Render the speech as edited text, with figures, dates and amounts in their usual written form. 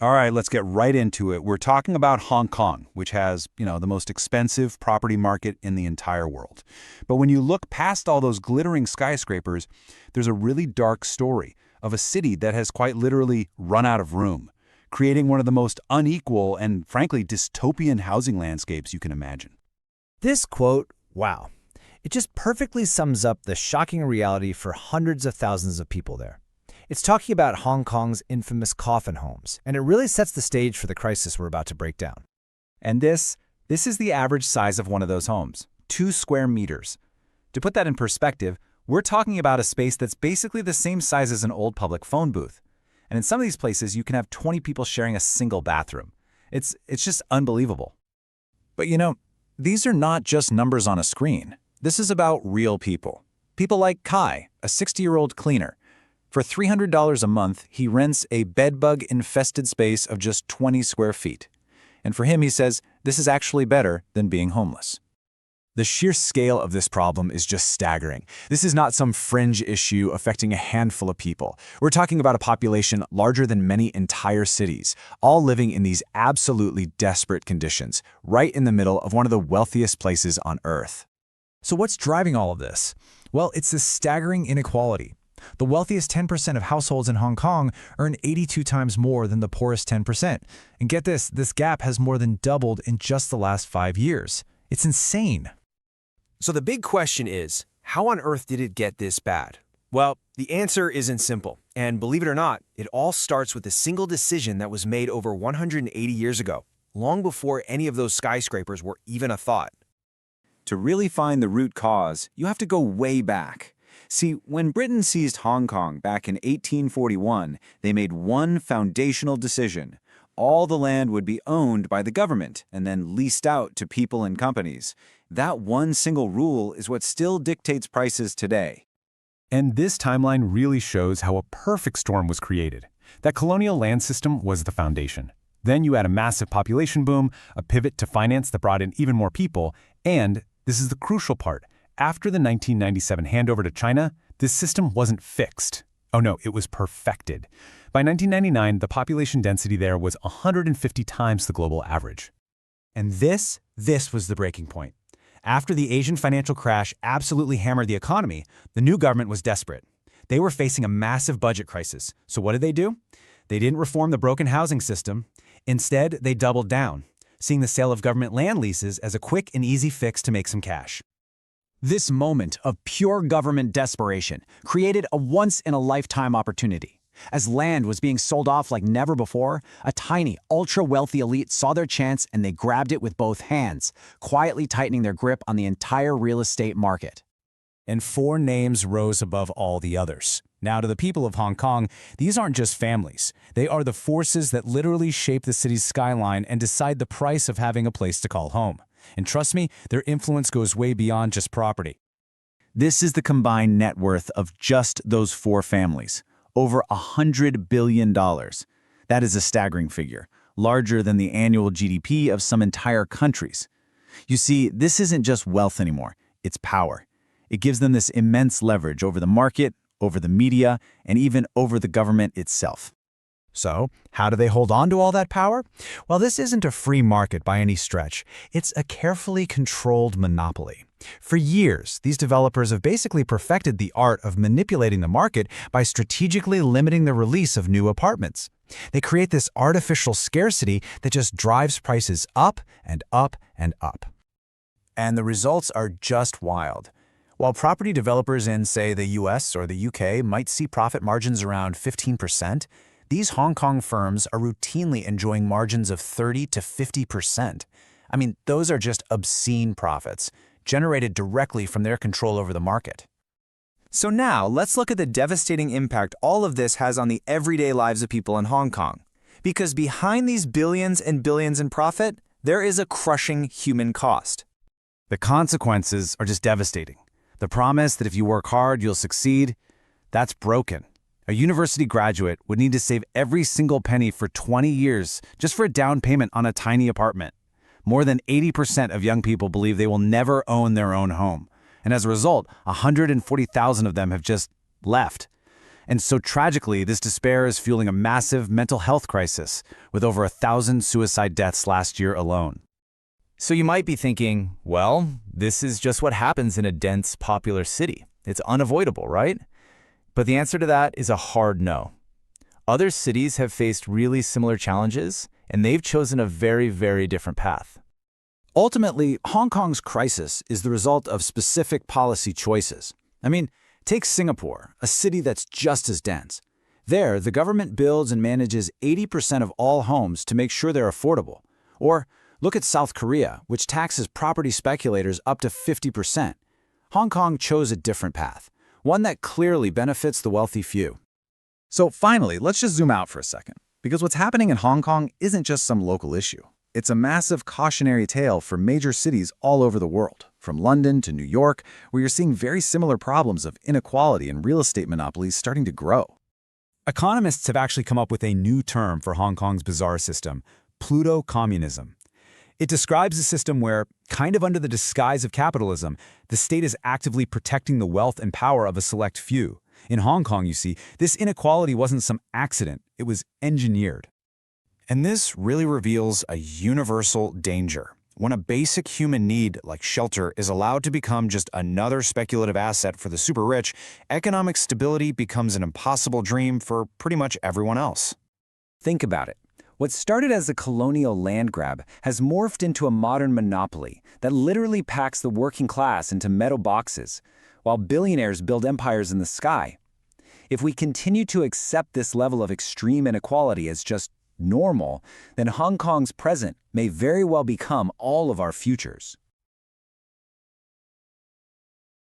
All right, let's get right into it. We're talking about Hong Kong, which has, the most expensive property market in the entire world. But when you look past all those glittering skyscrapers, there's a really dark story of a city that has quite literally run out of room, creating one of the most unequal and, frankly, dystopian housing landscapes you can imagine. This quote, wow, it just perfectly sums up the shocking reality for hundreds of thousands of people there. It's talking about Hong Kong's infamous coffin homes, and it really sets the stage for the crisis we're about to break down. And this is the average size of one of those homes, 2 square meters. To put that in perspective, we're talking about a space that's basically the same size as an old public phone booth. And in some of these places, you can have 20 people sharing a single bathroom. It's just unbelievable. But these are not just numbers on a screen. This is about real people. People like Kai, a 60-year-old cleaner. For $300 a month, he rents a bedbug-infested space of just 20 square feet. And for him, he says, this is actually better than being homeless. The sheer scale of this problem is just staggering. This is not some fringe issue affecting a handful of people. We're talking about a population larger than many entire cities, all living in these absolutely desperate conditions, right in the middle of one of the wealthiest places on Earth. So what's driving all of this? Well, it's this staggering inequality. The wealthiest 10% of households in Hong Kong earn 82 times more than the poorest 10%. And get this gap has more than doubled in just the last 5 years. It's insane. So the big question is, how on earth did it get this bad? Well, the answer isn't simple. And believe it or not, it all starts with a single decision that was made over 180 years ago, long before any of those skyscrapers were even a thought. To really find the root cause, you have to go way back. See, when Britain seized Hong Kong back in 1841, they made one foundational decision. All the land would be owned by the government and then leased out to people and companies. That one single rule is what still dictates prices today. And this timeline really shows how a perfect storm was created. That colonial land system was the foundation. Then you had a massive population boom, a pivot to finance that brought in even more people, and, this is the crucial part, after the 1997 handover to China, this system wasn't fixed. Oh no, it was perfected. By 1999, the population density there was 150 times the global average. And this was the breaking point. After the Asian financial crash absolutely hammered the economy, the new government was desperate. They were facing a massive budget crisis. So what did? They didn't reform the broken housing system. Instead, they doubled down, seeing the sale of government land leases as a quick and easy fix to make some cash. This moment of pure government desperation created a once-in-a-lifetime opportunity. As land was being sold off like never before, a tiny, ultra-wealthy elite saw their chance and they grabbed it with both hands, quietly tightening their grip on the entire real estate market. And 4 names rose above all the others. Now, to the people of Hong Kong, these aren't just families. They are the forces that literally shape the city's skyline and decide the price of having a place to call home. And trust me, their influence goes way beyond just property. This is the combined net worth of just those 4 families, over $100 billion. That is a staggering figure, larger than the annual GDP of some entire countries. You see, this isn't just wealth anymore, it's power. It gives them this immense leverage over the market, over the media, and even over the government itself. So, how do they hold on to all that power? Well, this isn't a free market by any stretch. It's a carefully controlled monopoly. For years, these developers have basically perfected the art of manipulating the market by strategically limiting the release of new apartments. They create this artificial scarcity that just drives prices up and up and up. And the results are just wild. While property developers in, say, the US or the UK might see profit margins around 15%, these Hong Kong firms are routinely enjoying margins of 30 to 50%. I mean, those are just obscene profits, generated directly from their control over the market. So now, let's look at the devastating impact all of this has on the everyday lives of people in Hong Kong. Because behind these billions and billions in profit, there is a crushing human cost. The consequences are just devastating. The promise that if you work hard, you'll succeed, that's broken. A university graduate would need to save every single penny for 20 years just for a down payment on a tiny apartment. More than 80% of young people believe they will never own their own home. And as a result, 140,000 of them have just left. And so tragically, this despair is fueling a massive mental health crisis, with over 1,000 suicide deaths last year alone. So you might be thinking, well, this is just what happens in a dense, popular city. It's unavoidable, right? But the answer to that is a hard no. Other cities have faced really similar challenges, and they've chosen a very, very different path. Ultimately, Hong Kong's crisis is the result of specific policy choices. I mean, take Singapore, a city that's just as dense. There, the government builds and manages 80% of all homes to make sure they're affordable. Or look at South Korea, which taxes property speculators up to 50%. Hong Kong chose a different path, one that clearly benefits the wealthy few. So finally, let's just zoom out for a second, because what's happening in Hong Kong isn't just some local issue. It's a massive cautionary tale for major cities all over the world, from London to New York, where you're seeing very similar problems of inequality and real estate monopolies starting to grow. Economists have actually come up with a new term for Hong Kong's bizarre system, Pluto-communism. It describes a system where, kind of under the disguise of capitalism, the state is actively protecting the wealth and power of a select few. In Hong Kong, you see, this inequality wasn't some accident, it was engineered. And this really reveals a universal danger. When a basic human need, like shelter, is allowed to become just another speculative asset for the super rich, economic stability becomes an impossible dream for pretty much everyone else. Think about it. What started as a colonial land grab has morphed into a modern monopoly that literally packs the working class into metal boxes, while billionaires build empires in the sky. If we continue to accept this level of extreme inequality as just normal, then Hong Kong's present may very well become all of our futures.